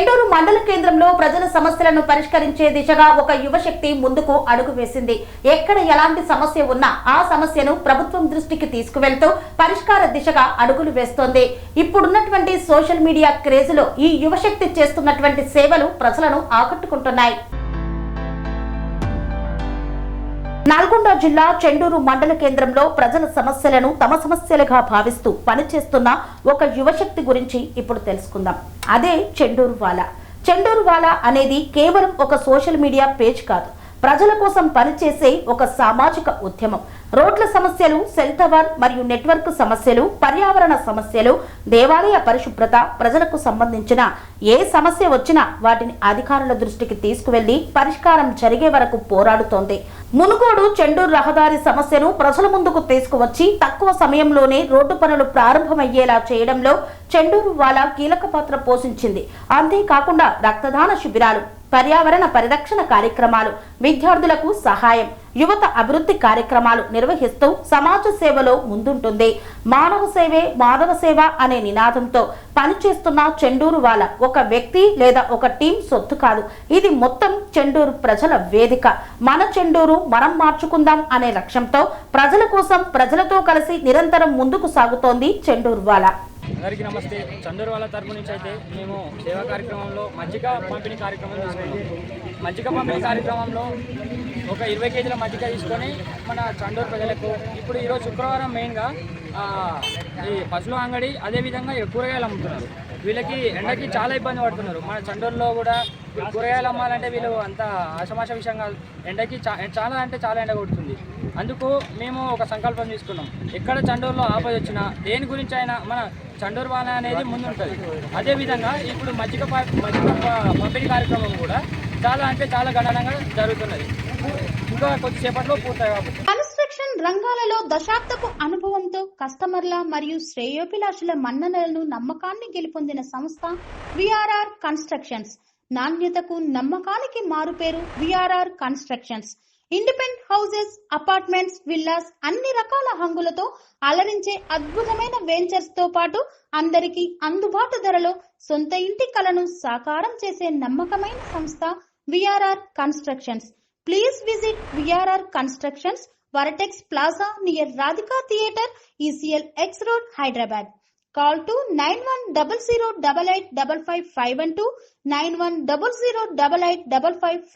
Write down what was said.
చెండూరు మండల కేంద్రంలో ప్రజల సమస్యలను పరిష్కరించే దిశగా ఒక యువశక్తి ముందుకు అడుగు వేసింది. ఎక్కడ ఎలాంటి సమస్య ఉన్నా ఆ సమస్యను ప్రభుత్వం దృష్టికి తీసుకువెళ్తూ పరిష్కార దిశగా అడుగులు వేస్తోంది. ఇప్పుడున్నటువంటి సోషల్ మీడియా క్రేజ్లో ఈ యువశక్తి చేస్తున్నటువంటి సేవలు ప్రజలను ఆకట్టుకుంటున్నాయి. నల్గొండ జిల్లా చెండూరు మండల కేంద్రంలో ప్రజల సమస్యలను తమ సమస్యలుగా భావిస్తూ పనిచేస్తున్న ఒక యువశక్తి గురించి ఇప్పుడు తెలుసుకుందాం. అదే చెండూరు వాలా. చెండూరు వాలా అనేది కేవలం ఒక సోషల్ మీడియా పేజ్ కాదు, ప్రజల కోసం పనిచేసే ఒక సామాజిక ఉద్యమం. రోడ్ల సమస్యలు, సెల్ టవర్ మరియు నెట్వర్క్ సమస్యలు, పర్యావరణ సమస్యలు, దేవాలయ పరిశుభ్రత, ప్రజలకు సంబంధించిన ఏ సమస్య వచ్చినా వాటిని అధికారుల దృష్టికి తీసుకువెళ్లి పరిష్కారం జరిగే వరకు పోరాడుతోంది. మునుగోడు చెండూరు రహదారి సమస్యను ప్రజల ముందుకు తీసుకువచ్చి తక్కువ సమయంలోనే రోడ్డు పనులు ప్రారంభమయ్యేలా చేయడంలో చెండూరు వాలా కీలక పాత్ర పోషించింది. అంతేకాకుండా రక్తదాన శిబిరాలు, పర్యావరణ పరిరక్షణ కార్యక్రమాలు, విద్యార్థులకు సహాయం, యువత అభివృద్ధి కార్యక్రమాలు నిర్వహిస్తూ సమాజ సేవలో ముందుంటుంది. మానవ సేవే మాధవ సేవ అనే నినాదంతో పనిచేస్తున్న చెండూరు వాలా ఒక వ్యక్తి లేదా ఒక టీం సొత్తు కాదు. ఇది మొత్తం చెండూరు ప్రజల వేదిక. మన చెండూరు మనం మార్చుకుందాం అనే లక్ష్యంతో ప్రజల కోసం ప్రజలతో కలిసి నిరంతరం ముందుకు సాగుతోంది చెండూరు వాలా. అందరికీ నమస్తే. చండూరు వాళ్ళ తరపు నుంచి అయితే మేము సేవా కార్యక్రమంలో మజ్జిగ పంపిణీ కార్యక్రమం తీసుకున్నాం. మజ్జిగ పంపిణీ కార్యక్రమంలో ఒక 20 కేజీల మజ్జిగ తీసుకొని మన చండూరు ప్రజలకు ఇప్పుడు ఈరోజు శుక్రవారం మెయిన్గా ఈ పశువుల అంగడి, అదేవిధంగా కూరగాయలు అమ్ముతున్నారు. వీళ్ళకి ఎండకి చాలా ఇబ్బంది పడుతున్నారు. మన చండూరులో కూడా కూరగాయలు అమ్మాలంటే వీళ్ళు అంత ఆషమాష విషయం కాదు. ఎండకి చాలా అంటే చాలా ఎండ కొడుతుంది. అందుకు మేము ఒక సంకల్పం తీసుకున్నాం. ఎక్కడ చండూరులో ఆపద వచ్చినా దేని గురించి అయినా మన చండూరు వాలా అనేది ముందుంటుంది. అదేవిధంగా ఇప్పుడు మజ్జిగ పంపిణీ కార్యక్రమం కూడా చాలా అంటే చాలా గణనంగా జరుగుతున్నది. ఇంకా కొద్దిసేపట్లో పూర్తయి కాబట్టి కన్స్ట్రక్షన్ రంగాలలో దశాబ్దపు అనుభవంతో కస్టమర్ల మరియు శ్రేయోభిలాషుల మన్ననలను, నమ్మకాన్ని గెలుపొందిన సంస్థ విఆర్ఆర్ కన్స్ట్రక్షన్స్. నాణ్యతకు నమ్మకానికి మారుపేరు VRR constructions. Independent houses, apartments, villas అన్ని రకాల హంగులతో అలరించే అద్భుతమైన వెంచర్స్ తో పాటు అందరికీ అందుబాటు ధరలో సొంత ఇంటి కలను సాకారం చేసే నమ్మకమైన సంస్థ VRR constructions. Please visit VRR constructions, వరటెక్స్ plaza near Radhika theatre, ECL X Road, Hyderabad. Call to 910088555512, 9100885555.